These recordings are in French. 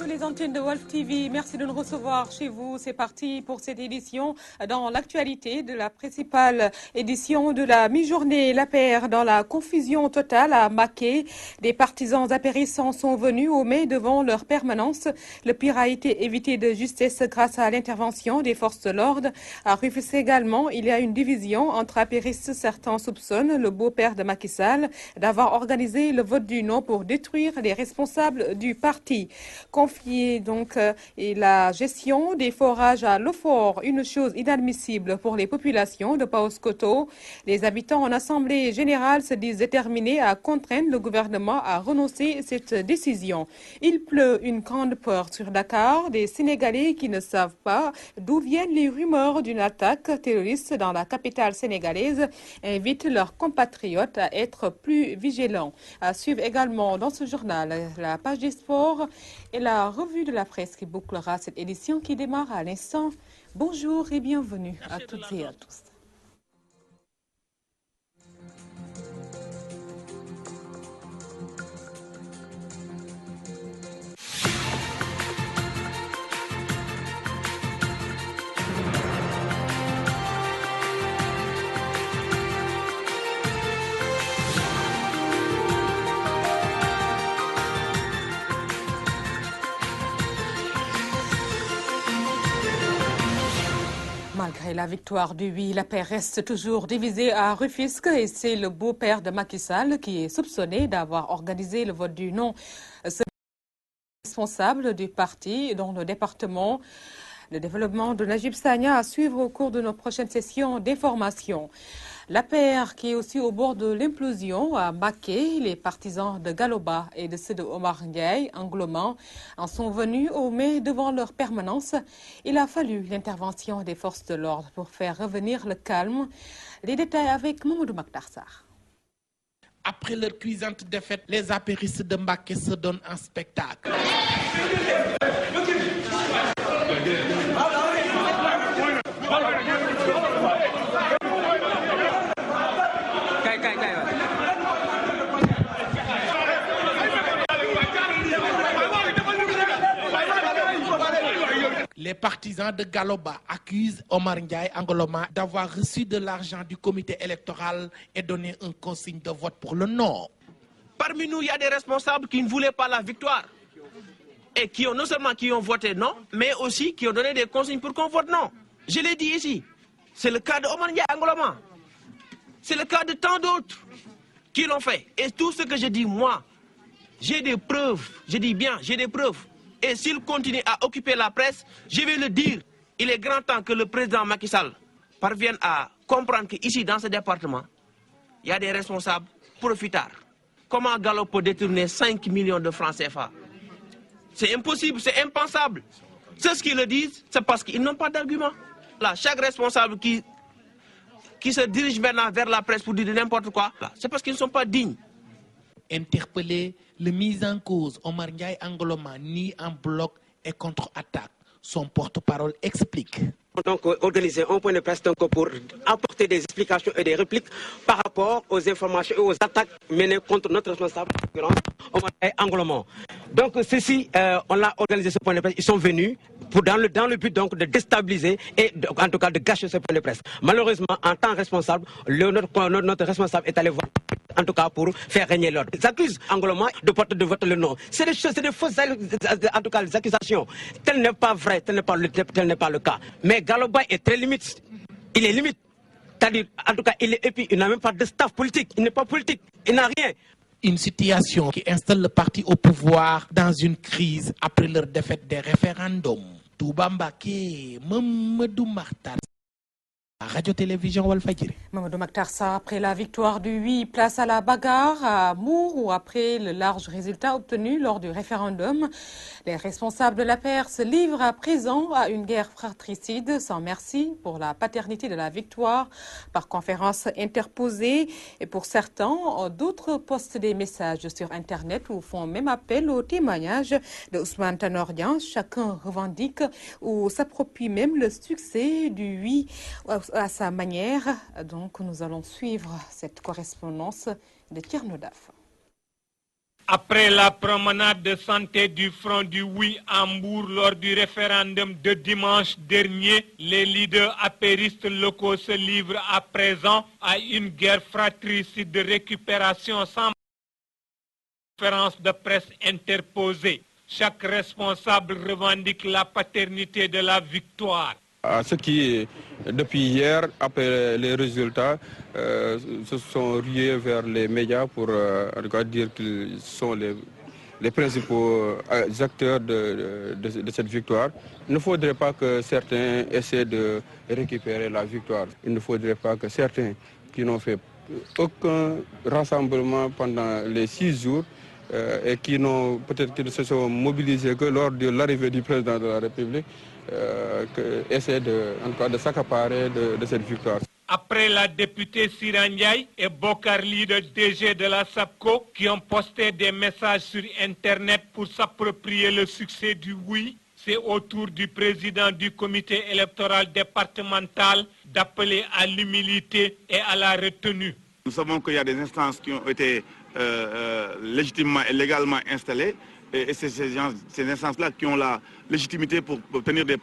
sur les antennes de Wolf TV. Merci de nous recevoir chez vous. C'est parti pour cette édition dans l'actualité de la principale édition de la mi-journée. L'APR dans la confusion totale à Maquet. Des partisans apérissants sont venus au mai devant leur permanence. Le pire a été évité de justesse grâce à l'intervention des forces de l'ordre. À Rufisque également, il y a une division entre apéristes. Certains soupçonnent le beau-père de Macky Sall d'avoir organisé le vote du non pour détruire les responsables du parti. Confier donc et la gestion des forages à Lefort, une chose inadmissible pour les populations de Paoskoto. Les habitants en assemblée générale se disent déterminés à contraindre le gouvernement à renoncer à cette décision. Il pleut une grande peur sur Dakar, des Sénégalais qui ne savent pas d'où viennent les rumeurs d'une attaque terroriste dans la capitale sénégalaise invitent leurs compatriotes à être plus vigilants. À suivre également dans ce journal la page des sports et la revue de la presse qui bouclera cette édition qui démarre à l'instant. Bonjour et bienvenue à toutes et à tous. Malgré la victoire du oui, la paix reste toujours divisée à Rufisque et c'est le beau-père de Macky Sall qui est soupçonné d'avoir organisé le vote du non. Ce responsable du parti dans le département. Le développement de Najib Sagna à suivre au cours de nos prochaines sessions d'information. L'APR qui est aussi au bord de l'implosion à Maquet, les partisans de Galoba et de ceux de Omar Ndiaye, Angloma, en sont venus au mai devant leur permanence. Il a fallu l'intervention des forces de l'ordre pour faire revenir le calme. Les détails avec Mamadou Maktarsar. Après leur cuisante défaite, les apéristes de Mbaké se donnent un spectacle. Les partisans de Galoba accusent Omar Ndiaye Angloma d'avoir reçu de l'argent du comité électoral et donné une consigne de vote pour le non. Parmi nous, il y a des responsables qui ne voulaient pas la victoire et qui ont non seulement qui ont voté non, mais aussi qui ont donné des consignes pour qu'on vote non. Je l'ai dit ici, c'est le cas de Omar Ndiaye Angloma. C'est le cas de tant d'autres qui l'ont fait. Et tout ce que je dis, moi, j'ai des preuves, je dis bien, j'ai des preuves. Et s'il continue à occuper la presse, je vais le dire. Il est grand temps que le président Macky Sall parvienne à comprendre qu'ici, dans ce département, il y a des responsables profitards. Comment Gallo peut détourner 5 millions de francs CFA? C'est impossible, c'est impensable. Ceux qui le disent, c'est parce qu'ils n'ont pas d'argument. Là, chaque responsable qui se dirige maintenant vers la presse pour dire n'importe quoi, c'est parce qu'ils ne sont pas dignes. Interpellé, le mis en cause Omar Ndiaye Angloma nie en bloc et contre-attaque. Son porte-parole explique. Donc organiser un point de presse donc, pour apporter des explications et des répliques par rapport aux informations et aux attaques menées contre notre responsable, Omar Ndiaye Angloma. Donc ceci, on a organisé ce point de presse, ils sont venus dans le but donc de déstabiliser et en tout cas de gâcher ce point de presse. Malheureusement, en tant que responsable, notre responsable est allé voir en tout cas pour faire régner l'ordre. Ils accusent Angloma de porter de vote le non. C'est des fausses en tout cas les accusations. Tel n'est pas vrai, tel n'est pas le cas. Mais Galoba est très limite. Il est limite. C'est-à-dire, en tout cas, et puis il n'a même pas de staff politique. Il n'est pas politique. Il n'a rien. Une situation qui installe le parti au pouvoir dans une crise après leur défaite des référendums. Touba Mbaké, Mamadou Makhtar. Radio-télévision Walfadjri. Mamadou Maktarsa, après la victoire du oui, place à la bagarre à Mour ou après le large résultat obtenu lors du référendum. Les responsables de l'APR se livrent à présent à une guerre fratricide sans merci pour la paternité de la victoire par conférence interposée. Et pour certains, d'autres postent des messages sur Internet ou font même appel au témoignage de Ousmane Tanor-Dieng. Chacun revendique ou s'approprie même le succès du oui à sa manière. Donc nous allons suivre cette correspondance de Tierno Daf. Après la promenade de santé du Front du Oui à Mbour lors du référendum de dimanche dernier, les leaders apéristes locaux se livrent à présent à une guerre fratricide de récupération sans conférence de presse interposée. Chaque responsable revendique la paternité de la victoire. À ceux qui, depuis hier, après les résultats, se sont riés vers les médias pour en tout cas dire qu'ils sont les principaux acteurs de cette victoire. Il ne faudrait pas que certains essaient de récupérer la victoire. Il ne faudrait pas que certains qui n'ont fait aucun rassemblement pendant les 6 jours et qui n'ont peut-être qu'ils se sont mobilisés que lors de l'arrivée du président de la République, essaient de s'accaparer de cette victoire. Après la députée Sirandiaï et Bokarli, le DG de la SAPCO, qui ont posté des messages sur Internet pour s'approprier le succès du oui, c'est au tour du président du comité électoral départemental d'appeler à l'humilité et à la retenue. Nous savons qu'il y a des instances qui ont été légitimement et légalement installées et c'est ces instances-là qui ont la légitimité pour obtenir des...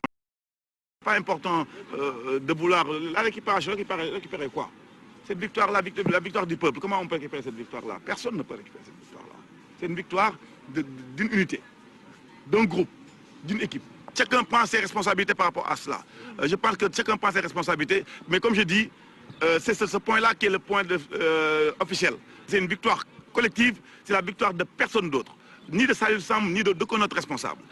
Pas important de vouloir la récupération, récupérer quoi? Cette victoire, la victoire du peuple, comment on peut récupérer cette victoire-là? Personne ne peut récupérer cette victoire-là. C'est une victoire d'une unité, d'un groupe, d'une équipe. Chacun prend ses responsabilités par rapport à cela. Je pense que chacun prend ses responsabilités, mais comme je dis, c'est ce point-là qui est le point officiel. C'est une victoire collective, c'est la victoire de personne d'autre, ni de Saliou Samb, ni d'aucun autre responsable.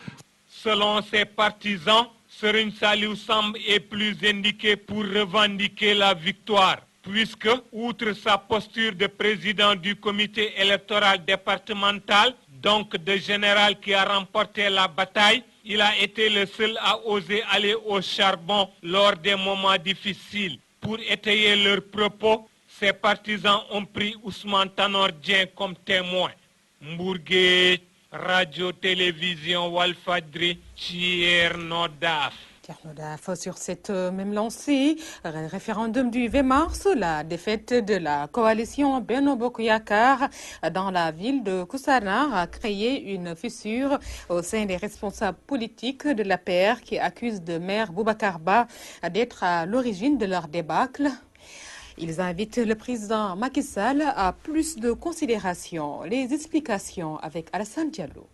Selon ses partisans, Serigne Saliou Samb est plus indiqué pour revendiquer la victoire, puisque, outre sa posture de président du comité électoral départemental, donc de général qui a remporté la bataille, il a été le seul à oser aller au charbon lors des moments difficiles. Pour étayer leurs propos, ses partisans ont pris Ousmane Tanor Dieng comme témoin. Mbour Gueye, radio-télévision Walfadjri, Thierno Daf. Sur cette même lancée, référendum du 20 mars, la défaite de la coalition Benno Bokk Yakaar dans la ville de Koussanar a créé une fissure au sein des responsables politiques de l'APR qui accusent le maire Boubacar Ba d'être à l'origine de leur débâcle. Ils invitent le président Macky Sall à plus de considération. Les explications avec Alassane Diallo.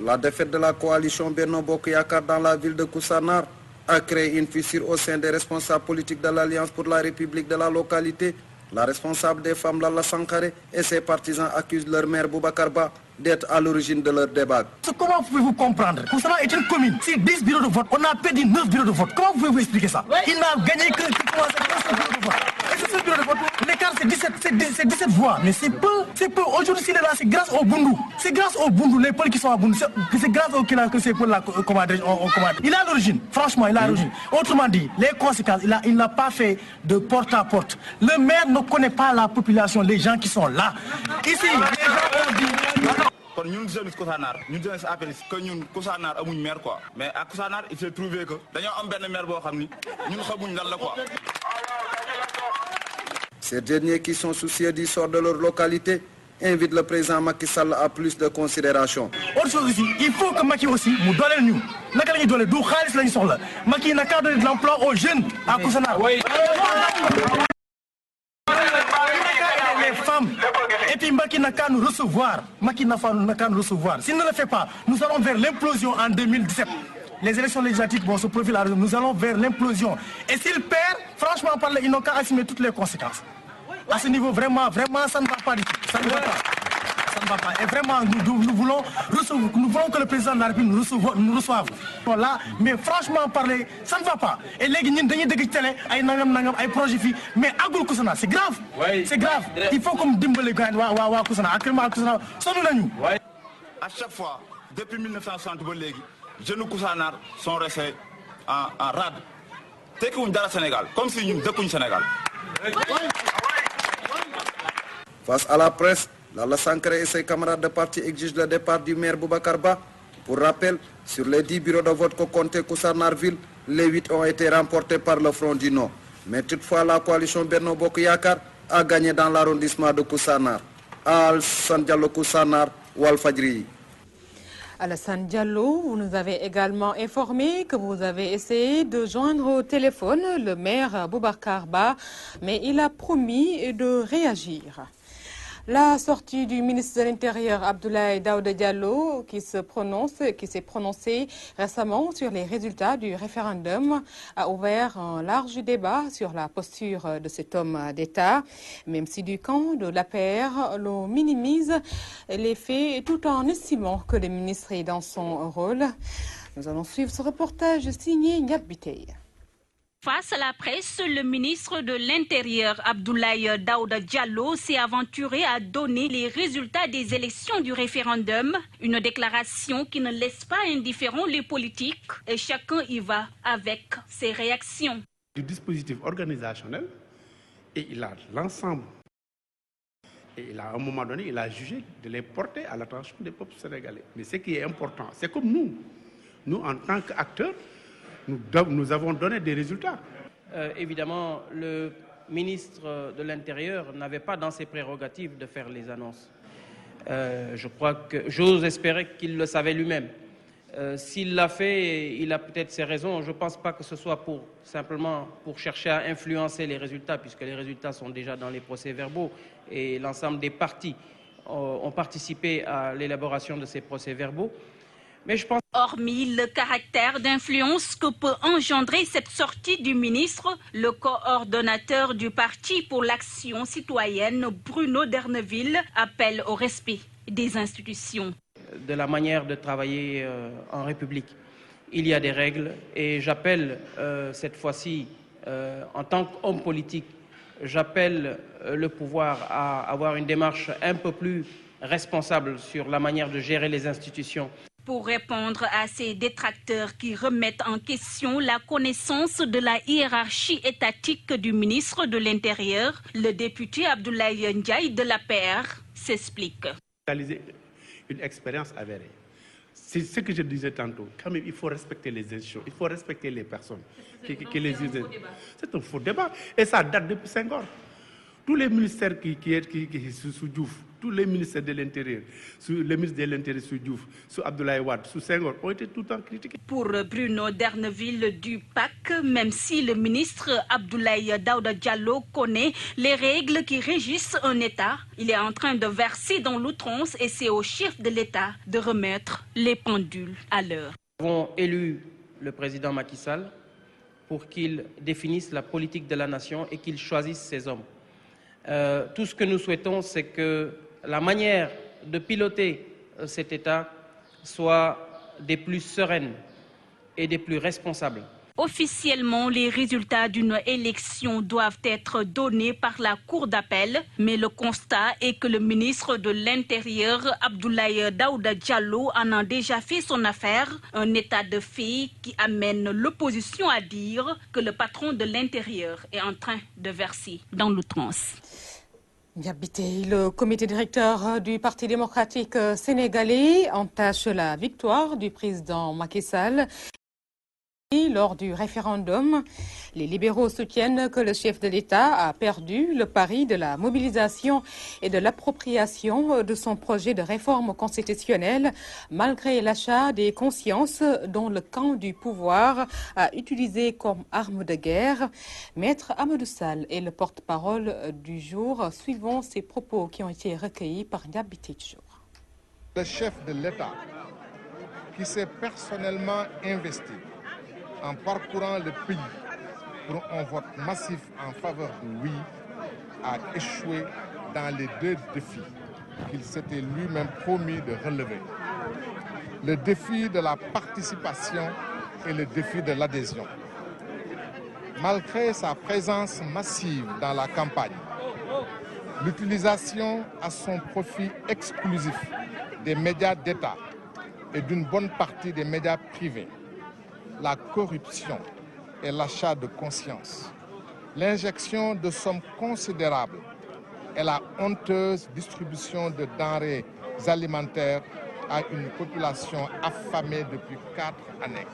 La défaite de la coalition Benno Bokk Yakaar dans la ville de Koussanar a créé une fissure au sein des responsables politiques de l'Alliance pour la République de la localité. La responsable des femmes Lalla Sankaré et ses partisans accusent leur maire Boubacar Ba d'être à l'origine de leur débat. Comment pouvez-vous comprendre? Koussanar est une commune. Sur 10 bureaux de vote, on a perdu 9 bureaux de vote. Comment pouvez-vous expliquer ça? Il n'a gagné que 1 bureau de vote. Et sur ce bureau de vote, l'écart c'est 17 voix. Mais c'est peu. Aujourd'hui, s'il est là, c'est grâce au Boundou. C'est grâce au Boundou, les peuples qui sont à Boundou. C'est grâce au Kila que c'est pour la commande. Il a l'origine. Franchement, il a l'origine. Autrement dit, les conséquences, il n'a pas fait de porte à porte. Le maire ne connaît pas la population, les gens qui sont là. Ici, les gens ont dit... Quand nous sommes Koussanar, nous sommes appelés que nous Koussanar avons une maire quoi. Mais à Koussanar, il s'est trouvé que nous avons un maire nous savons quoi. Ces derniers qui sont soucieux du sort de leur localité invitent le président Macky Sall à plus de considération. Autre chose aussi, il faut que Macky aussi nous donne nous. Macky n'a qu'à donner de l'emploi aux jeunes à Koussanar. Les femmes. Et puis Macky n'a qu'à nous recevoir. S'il ne le fait pas, nous allons vers l'implosion en 2017. Les élections législatives vont se profiler, nous allons vers l'implosion. Et s'il perd, franchement parler, ils n'ont qu'à assumer toutes les conséquences. À ce niveau, vraiment, ça ne va pas du tout. Ça ne va pas. Et vraiment, nous voulons que le président de la République nous reçoive. Voilà, mais franchement parler, ça ne va pas. Et les gens qui télé, ay projet mais agul Koussanar, c'est grave. C'est grave. Il faut qu'on dimbe les gars wa Koussanar. Actuellement Koussanar, à chaque fois, depuis 1960, les jeunes Koussanar sont restés en rade. Tekkiwuñ dara Sénégal, comme si nous dëkkuñ Sénégal. Face à la presse, Lalla Sankaré et ses camarades de parti exigent le départ du maire Boubacar Ba. Pour rappel, sur les 10 bureaux de vote que comptait Koussanarville, les 8 ont été remportés par le Front du Non. Mais toutefois, la coalition Benno Bokk Yakaar a gagné dans l'arrondissement de Koussanar. Alassane Diallo Koussanar, Walfadjri. Alassane Diallo, vous nous avez également informé que vous avez essayé de joindre au téléphone le maire Boubacar Ba, mais il a promis de réagir. La sortie du ministre de l'Intérieur Abdoulaye Daouda Diallo, qui s'est prononcé récemment sur les résultats du référendum, a ouvert un large débat sur la posture de cet homme d'État, même si du camp de l'APR, l'on minimise les faits tout en estimant que le ministre est dans son rôle. Nous allons suivre ce reportage signé Niab Biteye. Face à la presse, le ministre de l'Intérieur, Abdoulaye Daouda Diallo, s'est aventuré à donner les résultats des élections du référendum. Une déclaration qui ne laisse pas indifférents les politiques et chacun y va avec ses réactions. Du dispositif organisationnel, et il a l'ensemble. Et il a, à un moment donné, il a jugé de les porter à l'attention des peuples sénégalais. Mais ce qui est important, c'est comme nous en tant qu'acteurs, nous avons donné des résultats. Évidemment, le ministre de l'Intérieur n'avait pas dans ses prérogatives de faire les annonces. Je crois que j'ose espérer qu'il le savait lui-même. S'il l'a fait, il a peut-être ses raisons. Je ne pense pas que ce soit simplement pour chercher à influencer les résultats, puisque les résultats sont déjà dans les procès-verbaux et l'ensemble des partis ont participé à l'élaboration de ces procès-verbaux. Mais je pense... Hormis le caractère d'influence que peut engendrer cette sortie du ministre, le coordonnateur du Parti pour l'action citoyenne, Bruno Derneville, appelle au respect des institutions. De la manière de travailler en République, il y a des règles et j'appelle cette fois-ci, en tant qu'homme politique, j'appelle le pouvoir à avoir une démarche un peu plus responsable sur la manière de gérer les institutions. Pour répondre à ces détracteurs qui remettent en question la connaissance de la hiérarchie étatique du ministre de l'Intérieur, le député Abdoulaye Ndiaye de l'APR s'explique. Une expérience avérée. C'est ce que je disais tantôt. Quand même, il faut respecter les institutions, il faut respecter les personnes. C'est un faux débat. Et ça date depuis 5 ans. Tous les ministères qui sont sous Diouf, tous les ministères de l'Intérieur, le ministre de l'Intérieur sous Diouf, sous Abdoulaye Wade, sous Senghor, ont été tout le temps critiqués. Pour Bruno Derneville du PAC, même si le ministre Abdoulaye Daouda Diallo connaît les règles qui régissent un État, il est en train de verser dans l'outrance et c'est au chef de l'État de remettre les pendules à l'heure. Nous avons élu le président Macky Sall pour qu'il définisse la politique de la nation et qu'il choisisse ses hommes. Tout ce que nous souhaitons, c'est que la manière de piloter cet État soit des plus sereines et des plus responsables. Officiellement, les résultats d'une élection doivent être donnés par la Cour d'appel, mais le constat est que le ministre de l'Intérieur, Abdoulaye Daouda Diallo, en a déjà fait son affaire, un état de fait qui amène l'opposition à dire que le patron de l'Intérieur est en train de verser dans l'outrance. Le comité directeur du Parti démocratique sénégalais entache la victoire du président Macky Sall. Lors du référendum, les libéraux soutiennent que le chef de l'État a perdu le pari de la mobilisation et de l'appropriation de son projet de réforme constitutionnelle, malgré l'achat des consciences dont le camp du pouvoir a utilisé comme arme de guerre. Maître Amadou Sall est le porte-parole du jour, suivant ces propos qui ont été recueillis par Ndiaye Tidjour. Le chef de l'État qui s'est personnellement investi en parcourant le pays pour un vote massif en faveur de oui, a échoué dans les 2 défis qu'il s'était lui-même promis de relever. Le défi de la participation et le défi de l'adhésion. Malgré sa présence massive dans la campagne, l'utilisation à son profit exclusif des médias d'État et d'une bonne partie des médias privés, la corruption et l'achat de conscience, l'injection de sommes considérables et la honteuse distribution de denrées alimentaires à une population affamée depuis 4 années.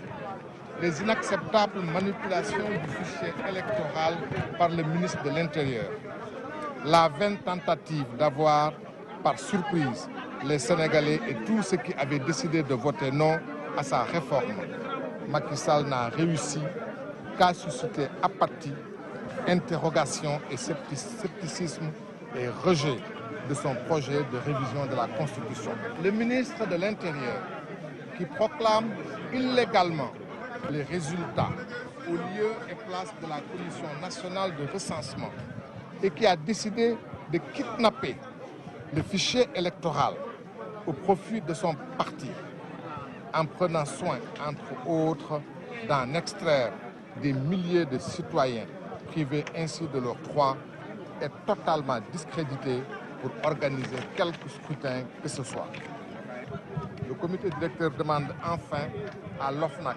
Les inacceptables manipulations du fichier électoral par le ministre de l'Intérieur, la vaine tentative d'avoir par surprise les Sénégalais et tous ceux qui avaient décidé de voter non à sa réforme. Macky Sall n'a réussi qu'à susciter apathie, interrogation et scepticisme et rejet de son projet de révision de la Constitution. Le ministre de l'Intérieur, qui proclame illégalement les résultats au lieu et place de la Commission nationale de recensement et qui a décidé de kidnapper le fichier électoral au profit de son parti, en prenant soin, entre autres, d'en extraire des milliers de citoyens privés ainsi de leurs droits, est totalement discrédité pour organiser quelque scrutin que ce soit. Le comité directeur demande enfin à l'OFNAC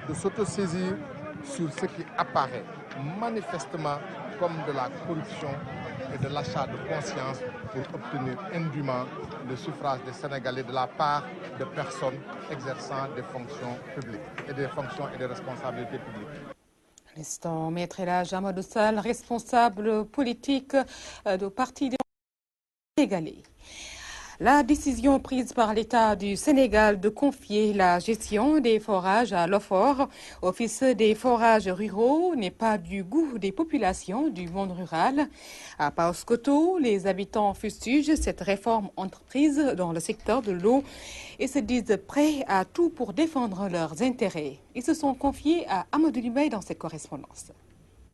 de s'autosaisir sur ce qui apparaît manifestement comme de la corruption et de l'achat de conscience pour obtenir indûment le suffrage des Sénégalais de la part de personnes exerçant des fonctions publiques et des fonctions et des responsabilités publiques. L'instant, Maître El Hadji Amadou Sall, responsable politique du Parti des Sénégalais. La décision prise par l'État du Sénégal de confier la gestion des forages à l'OFOR, Office des forages ruraux, n'est pas du goût des populations du monde rural. À Paoskoto, les habitants fustigent cette réforme entreprise dans le secteur de l'eau et se disent prêts à tout pour défendre leurs intérêts. Ils se sont confiés à Amadou Limay dans cette correspondance.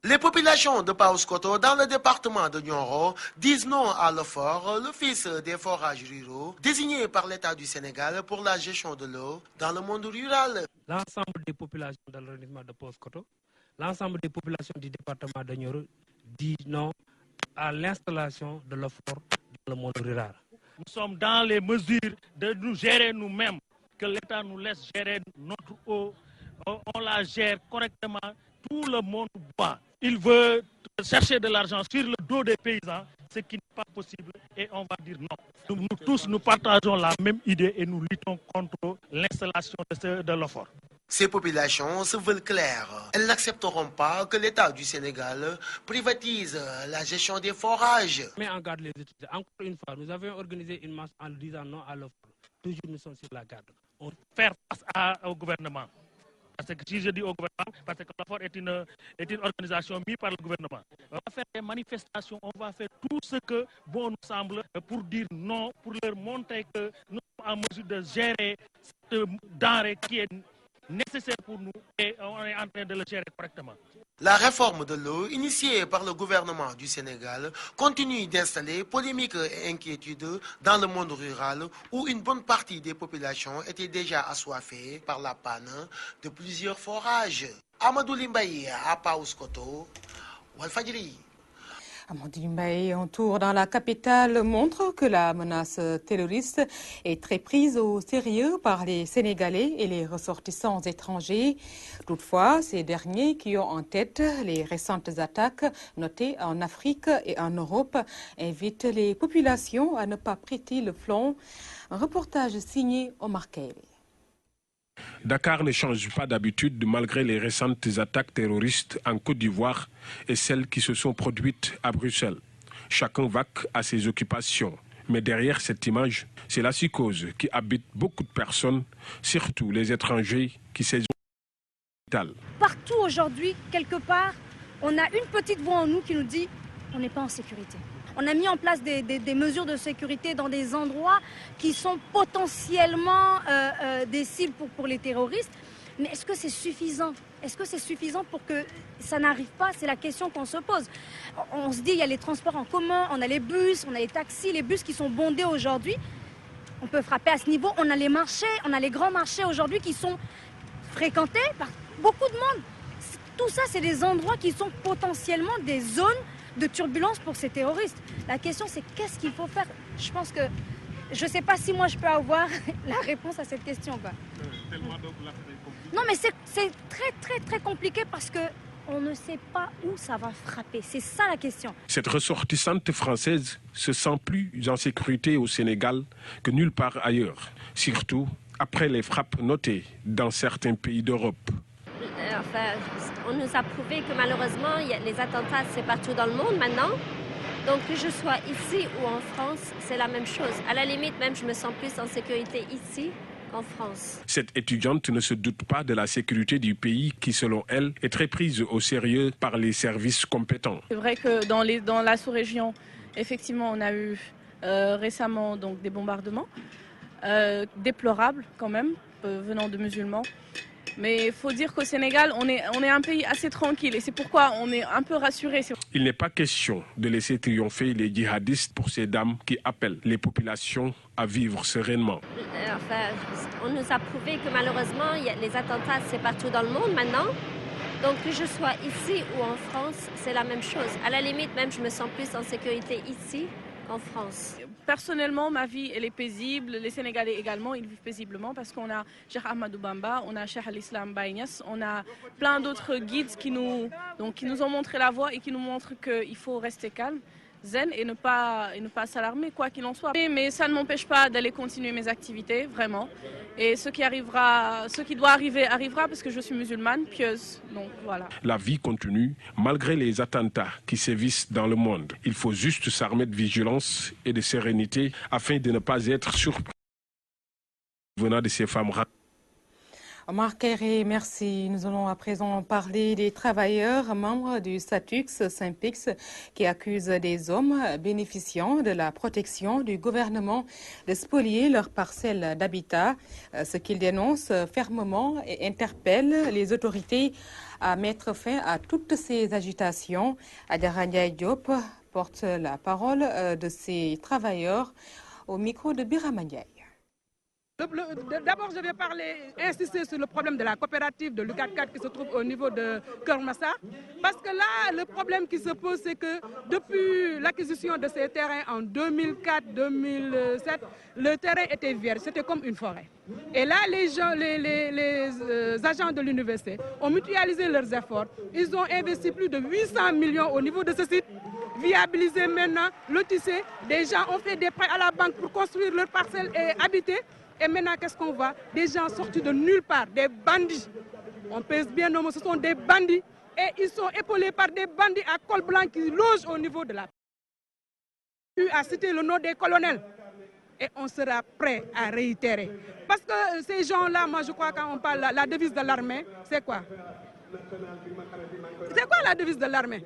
Les populations de Paoskoto, dans le département de Nioro, disent non à l'OFOR, l'Office des forages ruraux, désigné par l'État du Sénégal pour la gestion de l'eau dans le monde rural. L'ensemble des populations de l'arrondissement de Paoskoto, l'ensemble des populations du département de Nioro disent non à l'installation de l'OFOR dans le monde rural. Nous sommes dans les mesures de nous gérer nous-mêmes, que l'État nous laisse gérer notre eau, on la gère correctement, tout le monde boit. Il veut chercher de l'argent sur le dos des paysans, ce qui n'est pas possible, et on va dire non. Nous tous, nous partageons la même idée et nous luttons contre l'installation de l'OFOR. Ces populations se veulent claires. Elles n'accepteront pas que l'État du Sénégal privatise la gestion des forages. Mais en garde les étudiants. Encore une fois, nous avons organisé une marche en disant non à l'OFOR. Toujours nous sommes sur la garde. On va faire face au gouvernement. Parce que si je dis au gouvernement, parce que l'OFOR est une organisation mise par le gouvernement. On va faire des manifestations, on va faire tout ce que bon nous semble pour dire non, pour leur montrer que nous sommes en mesure de gérer cette denrée qui est nécessaire pour nous et on est en train de le gérer correctement. La réforme de l'eau, initiée par le gouvernement du Sénégal, continue d'installer polémiques et inquiétudes dans le monde rural où une bonne partie des populations étaient déjà assoiffées par la panne de plusieurs forages. Amadou Limbaye à Paoskoto, Walfadjri. Amadou Limbaye, un tour dans la capitale montre que la menace terroriste est très prise au sérieux par les Sénégalais et les ressortissants étrangers. Toutefois, ces derniers qui ont en tête les récentes attaques notées en Afrique et en Europe invitent les populations à ne pas prêter le flanc. Un reportage signé Omar Kairé. Dakar ne change pas d'habitude malgré les récentes attaques terroristes en Côte d'Ivoire et celles qui se sont produites à Bruxelles. Chacun vaque à ses occupations. Mais derrière cette image, c'est la psychose qui habite beaucoup de personnes, surtout les étrangers qui séjournent. Partout aujourd'hui, quelque part, on a une petite voix en nous qui nous dit on n'est pas en sécurité. On a mis en place des mesures de sécurité dans des endroits qui sont potentiellement des cibles pour les terroristes. Mais est-ce que c'est suffisant? Est-ce que c'est suffisant pour que ça n'arrive pas? C'est la question qu'on se pose. On se dit, il y a les transports en commun, on a les bus, on a les taxis, les bus qui sont bondés aujourd'hui. On peut frapper à ce niveau. On a les marchés, on a les grands marchés aujourd'hui qui sont fréquentés par beaucoup de monde. Tout ça, c'est des endroits qui sont potentiellement des zones de turbulence pour ces terroristes. La question, c'est qu'est-ce qu'il faut faire? Je pense que je ne sais pas si moi je peux avoir la réponse à cette question, quoi. Non, mais c'est très compliqué parce que on ne sait pas où ça va frapper. C'est ça la question. Cette ressortissante française se sent plus en sécurité au Sénégal que nulle part ailleurs, surtout après les frappes notées dans certains pays d'Europe. Enfin, on nous a prouvé que malheureusement, les attentats, c'est partout dans le monde maintenant. Donc que je sois ici ou en France, c'est la même chose. À la limite, même, je me sens plus en sécurité ici qu'en France. Cette étudiante ne se doute pas de la sécurité du pays qui, selon elle, est très prise au sérieux par les services compétents. C'est vrai que dans la sous-région, effectivement, on a eu récemment donc, des bombardements déplorables quand même, venant de musulmans. Mais il faut dire qu'au Sénégal, on est un pays assez tranquille et c'est pourquoi on est un peu rassurés. Il n'est pas question de laisser triompher les djihadistes pour ces dames qui appellent les populations à vivre sereinement. Enfin, on nous a prouvé que malheureusement, les attentats, c'est partout dans le monde maintenant. Donc que je sois ici ou en France, c'est la même chose. À la limite, même, je me sens plus en sécurité ici qu'en France. Personnellement, ma vie, elle est paisible. Les Sénégalais également, ils vivent paisiblement parce qu'on a Cheikh Ahmadou Bamba, on a Cheikh Al-Islam Baye Niasse, on a plein d'autres guides qui nous ont montré la voie et qui nous montrent qu'il faut rester calme, zen et ne pas s'alarmer, quoi qu'il en soit. Mais ça ne m'empêche pas d'aller continuer mes activités, vraiment. Et ce qui doit arriver, arrivera parce que je suis musulmane, pieuse. Donc voilà. La vie continue malgré les attentats qui sévissent dans le monde. Il faut juste s'armer de vigilance et de sérénité afin de ne pas être surpris venant de ces femmes. Omar Kéré, merci. Nous allons à présent parler des travailleurs membres du SATUX Synpics qui accusent des hommes bénéficiant de la protection du gouvernement de spolier leurs parcelles d'habitat, ce qu'ils dénoncent fermement et interpellent les autorités à mettre fin à toutes ces agitations. Adjara Ndiaye Diop porte la parole de ces travailleurs au micro de Birama Ndiaye. D'abord, je vais insister sur le problème de la coopérative de l'UCAD4 qui se trouve au niveau de Keur Massar. Parce que là, le problème qui se pose, c'est que depuis l'acquisition de ces terrains en 2004-2007, le terrain était vierge, c'était comme une forêt. Et là, les agents de l'université ont mutualisé leurs efforts. Ils ont investi plus de 800 millions au niveau de ce site, viabilisé maintenant, lotissé. Des gens ont fait des prêts à la banque pour construire leurs parcelles et habiter. Et maintenant, qu'est-ce qu'on voit? Des gens sortis de nulle part, des bandits. On pèse bien nos mots, ce sont des bandits. Et ils sont épaulés par des bandits à col blanc qui logent au niveau de la... Tu as cité le nom des colonels. Et on sera prêt à réitérer. Parce que ces gens-là, moi je crois quand on parle, la devise de l'armée, c'est quoi? C'est quoi la devise de l'armée?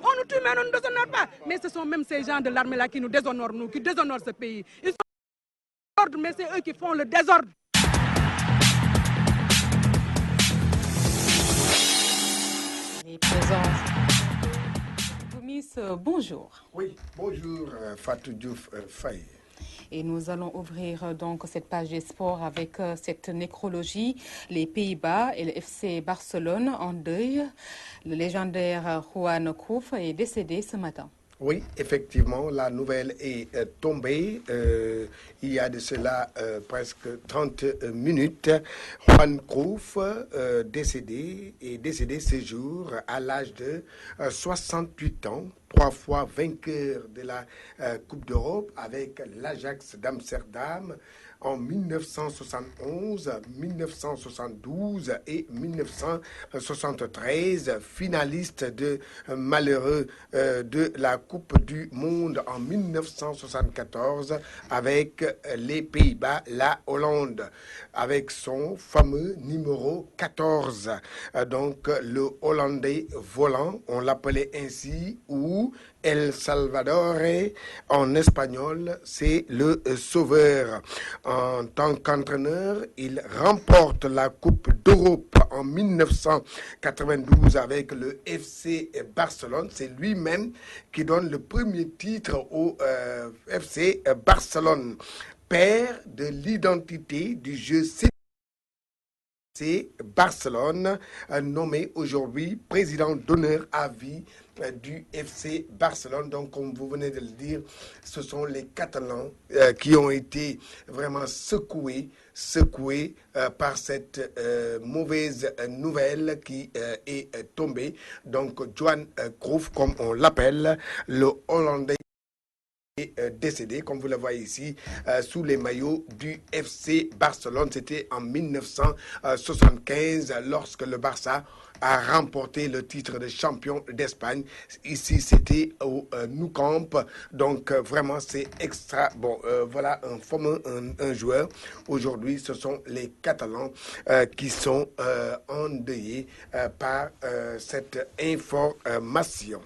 On nous tue mais on ne nous déshonore pas. Mais ce sont même ces gens de l'armée-là qui nous déshonorent, nous, qui déshonorent ce pays. Ils sont mais c'est eux qui font le désordre. Les présences. Miss, bonjour. Oui, bonjour Fatou Diouf Faye. Et nous allons ouvrir donc cette page des sports avec cette nécrologie. Les Pays-Bas et le FC Barcelone en deuil. Le légendaire Johan Cruyff est décédé ce matin. Oui, effectivement, la nouvelle est tombée il y a de cela presque 30 minutes. Johan Cruyff décédé ce jour à l'âge de 68 ans. 3 fois vainqueur de la Coupe d'Europe avec l'Ajax d'Amsterdam en 1971, 1972 et 1973, finaliste de malheureux de la Coupe du Monde en 1974 avec les Pays-Bas, la Hollande, avec son fameux numéro 14. Donc le Hollandais volant, on l'appelait ainsi, ou El Salvador en espagnol, c'est le sauveur. En tant qu'entraîneur, il remporte la Coupe d'Europe en 1992 avec le FC Barcelone. C'est lui-même qui donne le premier titre au FC Barcelone. Père de l'identité du jeu c'est Barcelone, nommé aujourd'hui président d'honneur à vie du FC Barcelone. Donc, comme vous venez de le dire, ce sont les Catalans qui ont été vraiment secoués par cette mauvaise nouvelle qui est tombée. Donc, Johan Cruyff, comme on l'appelle, le Hollandais. décédé, comme vous le voyez ici, sous les maillots du FC Barcelone. C'était en 1975 lorsque le Barça a remporté le titre de champion d'Espagne. Ici, c'était au Nou Camp. Donc, vraiment, c'est extra. Bon, voilà un fameux un joueur. Aujourd'hui, ce sont les Catalans qui sont endeuillés par cette information.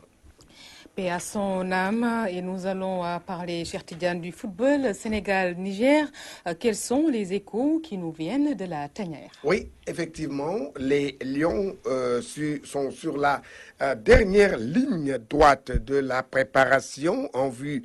Paix à son âme, et nous allons parler, cher Tidiane, du football Sénégal-Niger. Quels sont les échos qui nous viennent de la tanière? Oui, effectivement, les Lions sont sur la dernière ligne droite de la préparation en vue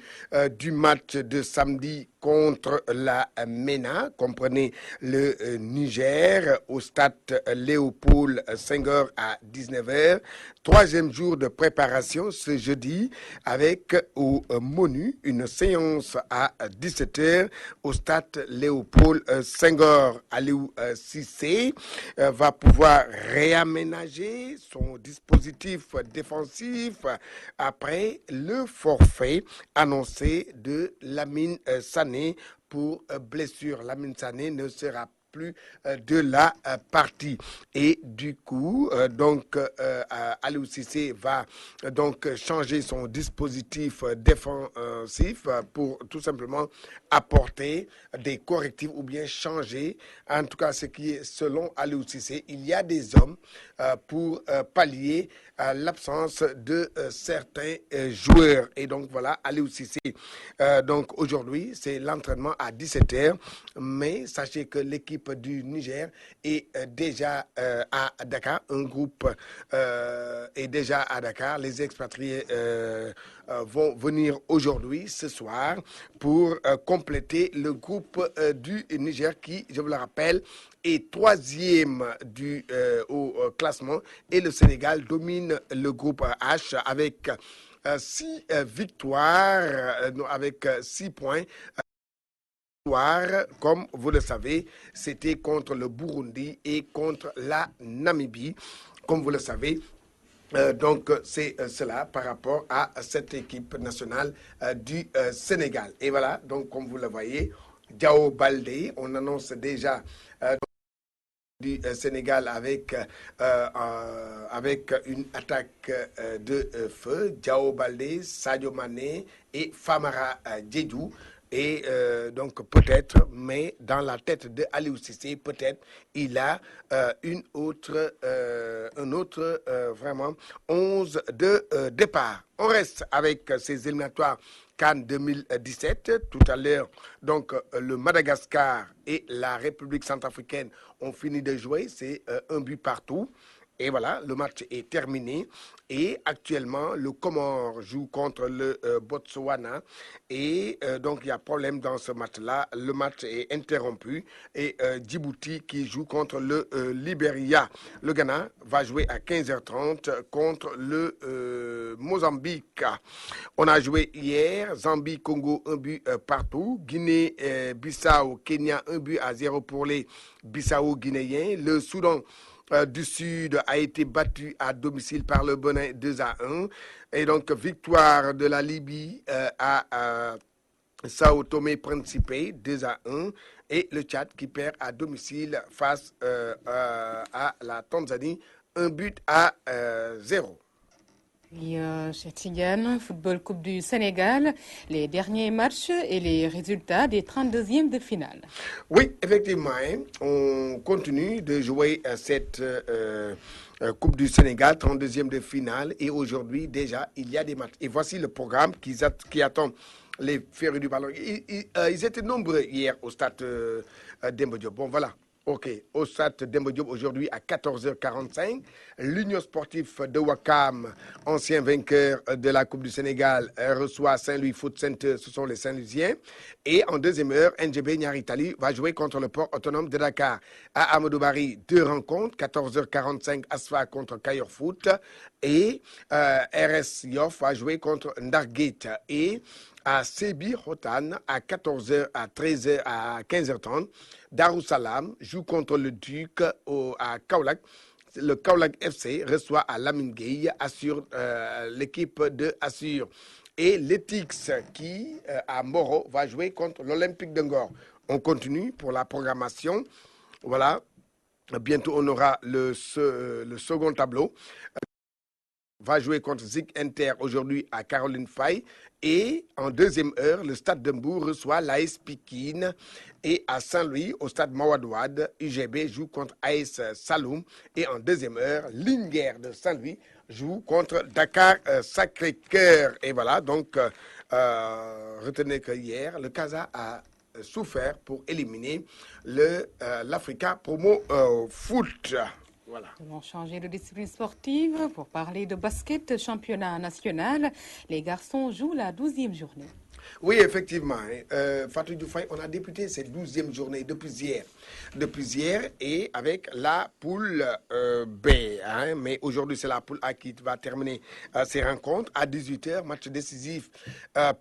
du match de samedi contre la MENA. Comprenez le Niger au stade Léopold Senghor à 19h. Troisième jour de préparation ce jeudi avec au menu une séance à 17h au stade Léopold Senghor. Aliou Cissé va pouvoir réaménager son dispositif défensif après le forfait annoncé de Lamine Sané pour blessure. Lamine Sané ne sera plus de la partie. Et du coup, Aliou Cissé va donc changer son dispositif défensif pour tout simplement apporter des correctifs ou bien changer, en tout cas ce qui est selon Aliou Cissé. Il y a des hommes pour pallier l'absence de certains joueurs. Et donc voilà, Aliou Cissé. Donc aujourd'hui, c'est l'entraînement à 17h, mais sachez que l'équipe du Niger est déjà à Dakar. Un groupe est déjà à Dakar. Les expatriés vont venir aujourd'hui, ce soir, pour compléter le groupe du Niger qui, je vous le rappelle, est troisième au classement, et le Sénégal domine le groupe H avec 6 victoires, avec 6 points. Comme vous le savez, c'était contre le Burundi et contre la Namibie, comme vous le savez. Donc, c'est cela par rapport à cette équipe nationale du Sénégal. Et voilà, donc comme vous le voyez, Diao Baldé, on annonce déjà du Sénégal avec une attaque de feu. Diao Baldé, Sadio Mané et Famara Diédhiou. Et donc peut-être, mais dans la tête de Aliou Cissé, peut-être il a un autre vraiment 11 de départ. On reste avec ces éliminatoires CAN 2017. Tout à l'heure, donc le Madagascar et la République centrafricaine ont fini de jouer. C'est un but partout. Et voilà, le match est terminé. Et actuellement, le Comore joue contre le Botswana. Et donc, il y a problème dans ce match-là. Le match est interrompu. Et Djibouti qui joue contre le Libéria. Le Ghana va jouer à 15h30 contre le Mozambique. On a joué hier. Zambie, Congo, un but partout. Guinée, Bissau, Kenya, 1-0 pour les Bissau-Guinéens. Le Soudan du Sud a été battu à domicile par le Bénin 2-1. Et donc, victoire de la Libye à Sao Tomé Principe 2-1. Et le Tchad qui perd à domicile face à la Tanzanie 1-0. Et chez Tidiane, Football Coupe du Sénégal, les derniers matchs et les résultats des 32e de finale. Oui, effectivement, hein, on continue de jouer cette Coupe du Sénégal, 32e de finale. Et aujourd'hui, déjà, il y a des matchs. Et voici le programme qui attend les férus du ballon. Ils étaient nombreux hier au stade Demba Diop. Bon, voilà. OK, au stade Demba Diop aujourd'hui à 14h45, l'Union sportive de Ouakam, ancien vainqueur de la Coupe du Sénégal, reçoit Saint-Louis Foot Center, ce sont les Saint-Louisiens. Et en deuxième heure, NGB Niaritali va jouer contre le port autonome de Dakar. À Amadou Barry, 2 rencontres, 14h45, Asfa contre Kayor Foot. Et RS Yoff va jouer contre Ndargate. Et à Sébi Rotan, à 14h, à 13h, à 15h30, Darussalam joue contre le Duc à Kaolack. Le Kaolack FC reçoit à Lamine Gueye, assure l'équipe de Assure. et l'Etix qui, à Moro, va jouer contre l'Olympique de Ngor. On continue pour la programmation. Voilà. Bientôt, on aura le second tableau. Va jouer contre Zig Inter aujourd'hui à Caroline Faye. Et en deuxième heure, le Stade de Mbour reçoit l'AS Pikine. Et à Saint-Louis, au Stade Mawadouad, UGB joue contre AS Saloum. Et en deuxième heure, Linguère de Saint-Louis joue contre Dakar Sacré-Cœur. Et voilà, donc retenez que hier, le Casa a souffert pour éliminer l'Africa Promo Foot. Voilà. Nous allons changer de discipline sportive pour parler de basket, championnat national. Les garçons jouent la 12e journée. Oui, effectivement. Fatou Dioufay, on a débuté cette 12e journée depuis hier et avec la poule B. Hein, mais aujourd'hui, c'est la poule A qui va terminer ses rencontres. À 18h, match décisif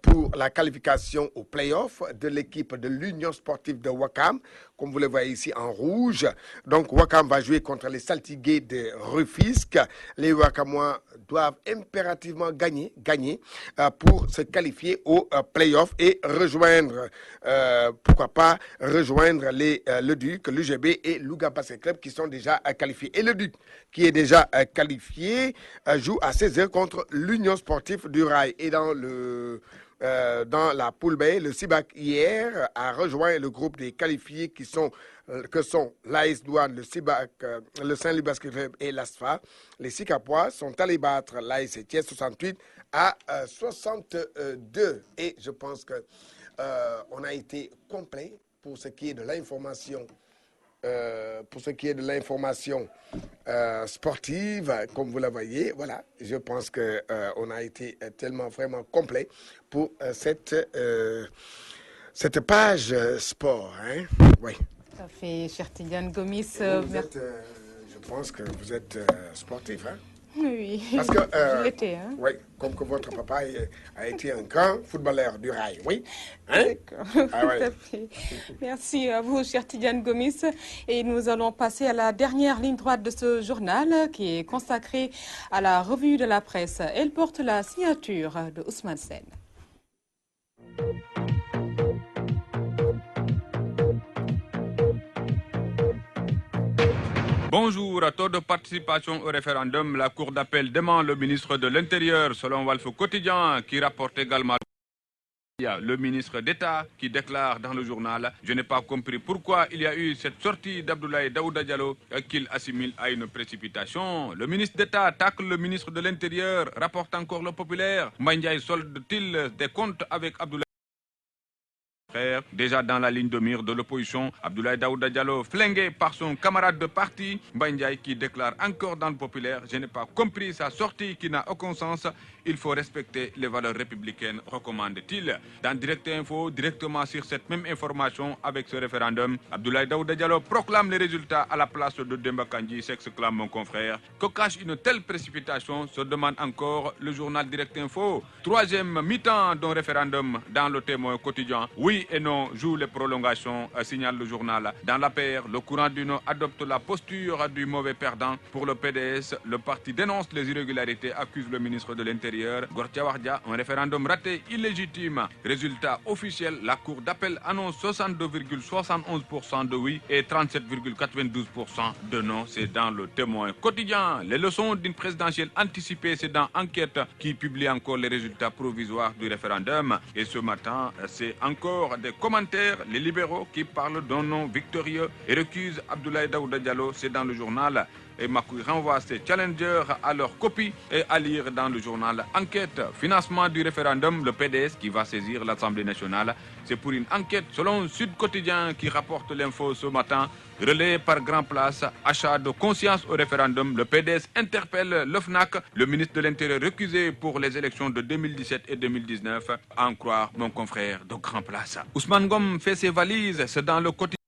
pour la qualification au play-off de l'équipe de l'Union sportive de Ouakam. Comme vous le voyez ici en rouge. Donc, Ouakam va jouer contre les Saltigués de Rufisque. Les Ouakamois doivent impérativement gagner pour se qualifier au play-off et rejoindre, pourquoi pas, rejoindre le Duc, l'UGB et Louga Basket Club qui sont déjà qualifiés. Et le Duc, qui est déjà qualifié, joue à 16h contre l'Union sportive du Rail. Et dans la poule B, le Sibac hier a rejoint le groupe des qualifiés que sont l'AS Douane, le Sibac, le Saint-Louis Basket Club et l'ASFA. Les Sicapois sont allés battre l'AS Thiès 68 à 62. Et je pense que on a été complet pour ce qui est de l'information. Sportive, comme vous la voyez, voilà, je pense qu'on a été tellement vraiment complet pour cette page sport. Hein? Oui. Ça fait, cher Tidiane Gomis. Je pense que vous êtes sportif. Hein? Oui, parce que, je l'étais. Hein? Oui, comme que votre papa a été un grand footballeur du rail, oui. Hein? D'accord, ah, ouais. tout à fait. Merci à vous, cher Tidiane Gomis. Et nous allons passer à la dernière ligne droite de ce journal qui est consacrée à la revue de la presse. Elle porte la signature de Ousmane Sène. Bonjour, taux de participation au référendum. La Cour d'appel demande le ministre de l'Intérieur, selon Walf Quotidien, qui rapporte également le ministre d'État qui déclare dans le journal « Je n'ai pas compris pourquoi il y a eu cette sortie d'Abdoulaye Daouda Diallo qu'il assimile à une précipitation. Le ministre d'État tacle le ministre de l'Intérieur, rapporte encore le populaire. Mandiaï solde-t-il des comptes avec Abdoulaye ? Déjà dans la ligne de mire de l'opposition, Abdoulaye Daouda Diallo flingué par son camarade de parti, Bandiaï qui déclare encore dans le populaire « Je n'ai pas compris sa sortie qui n'a aucun sens, il faut respecter les valeurs républicaines », recommande-t-il. Dans Direct Info, directement sur cette même information avec ce référendum, Abdoulaye Daouda Diallo proclame les résultats à la place de Demba Kandji, s'exclame mon confrère. Que cache une telle précipitation, se demande encore le journal Direct Info. Troisième mi-temps d'un référendum dans le Témoin quotidien. Oui et non joue les prolongations, signale le journal. Dans l'APR, le courant du non adopte la posture du mauvais perdant. Pour le PDS, le parti dénonce les irrégularités, accuse le ministre de l'Intérieur. Gortia Wardia, un référendum raté, illégitime. Résultat officiel, la Cour d'appel annonce 62,71% de oui et 37,92% de non. C'est dans le Témoin quotidien. Les leçons d'une présidentielle anticipée, c'est dans Enquête qui publie encore les résultats provisoires du référendum. Et ce matin, c'est encore des commentaires, les libéraux qui parlent d'un nom victorieux et recusent Abdoulaye Daouda Diallo, c'est dans le journal. Et Makoui renvoie ses challengers à leur copie et à lire dans le journal Enquête. Financement du référendum, le PDS qui va saisir l'Assemblée nationale. C'est pour une enquête selon Sud Quotidien qui rapporte l'info ce matin. Relayé par Grand Place, achat de conscience au référendum. Le PDS interpelle l'OFNAC, le ministre de l'Intérieur recusé pour les élections de 2017 et 2019. À en croire mon confrère de Grand Place. Ousmane Ngom fait ses valises, c'est dans le quotidien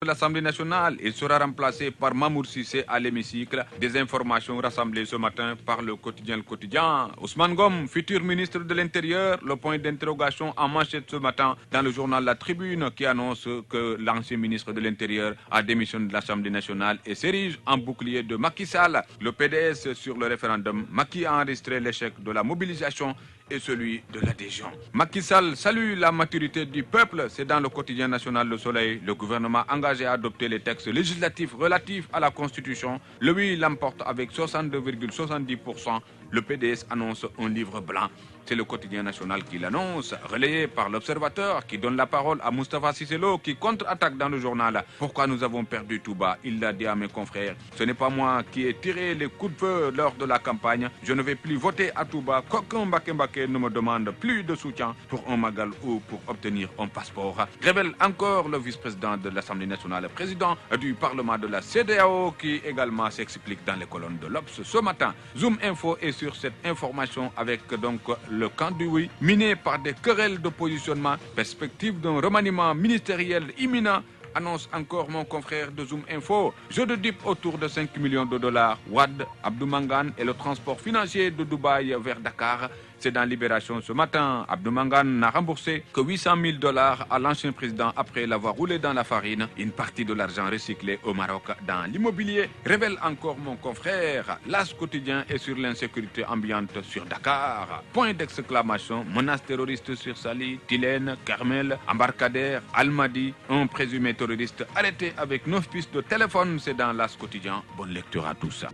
de l'Assemblée nationale. Il sera remplacé par Mamour Sissé à l'hémicycle. Des informations rassemblées ce matin par le quotidien Le Quotidien. Ousmane Ngom, futur ministre de l'Intérieur, le point d'interrogation en manchette ce matin dans le journal La Tribune qui annonce que l'ancien ministre de l'Intérieur a démissionné de l'Assemblée nationale et s'érige en bouclier de Macky Sall. Le PDS sur le référendum. Macky a enregistré l'échec de la mobilisation et celui de l'adhésion. Macky Sall salue la maturité du peuple. C'est dans le quotidien national Le Soleil. Le gouvernement engagé à adopter les textes législatifs relatifs à la Constitution. Le oui l'emporte avec 62,70%. Le PDS annonce un livre blanc. C'est le quotidien national qui l'annonce, relayé par l'Observateur qui donne la parole à Moustapha Cissé Lo qui contre-attaque dans le journal. Pourquoi nous avons perdu Touba? Il l'a dit à mes confrères. Ce n'est pas moi qui ai tiré les coups de feu lors de la campagne. Je ne vais plus voter à Touba. Qu'aucun Mbaké ne me demande plus de soutien pour un magal ou pour obtenir un passeport. Révèle encore le vice-président de l'Assemblée nationale, président du Parlement de la CEDEAO qui également s'explique dans les colonnes de l'Obs ce matin. Zoom Info est sur cette information avec donc le camp du oui, miné par des querelles de positionnement, perspective d'un remaniement ministériel imminent, annonce encore mon confrère de Zoom Info. Jeu de dupe autour de 5 millions de dollars. Wad, Abdou Mangan et le transport financier de Dubaï vers Dakar. C'est dans Libération ce matin. Abdou Mangan n'a remboursé que 800 000 dollars à l'ancien président après l'avoir roulé dans la farine. Une partie de l'argent recyclé au Maroc dans l'immobilier. Révèle encore mon confrère. L'As quotidien est sur l'insécurité ambiante sur Dakar. Point d'exclamation. Menace terroriste sur Sali, Tilène, Carmel, Embarcadère, Almadi. Un présumé terroriste arrêté avec 9 pistes de téléphone. C'est dans l'As quotidien. Bonne lecture à tout ça.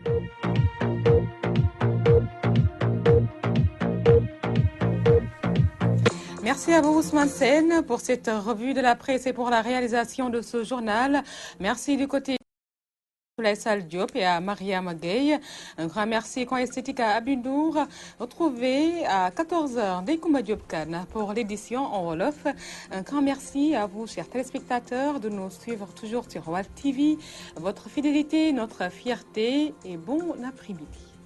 Merci à vous Ousmane Sène pour cette revue de la presse et pour la réalisation de ce journal. Merci du côté de Laïsal Diop et à Maria Maguey. Un grand merci Coin Esthétique à Abindour. Retrouvez à 14h Ndeikoumba Diop Kane pour l'édition en Wolof. Un grand merci à vous, chers téléspectateurs, de nous suivre toujours sur Walt TV. Votre fidélité, notre fierté et bon après-midi.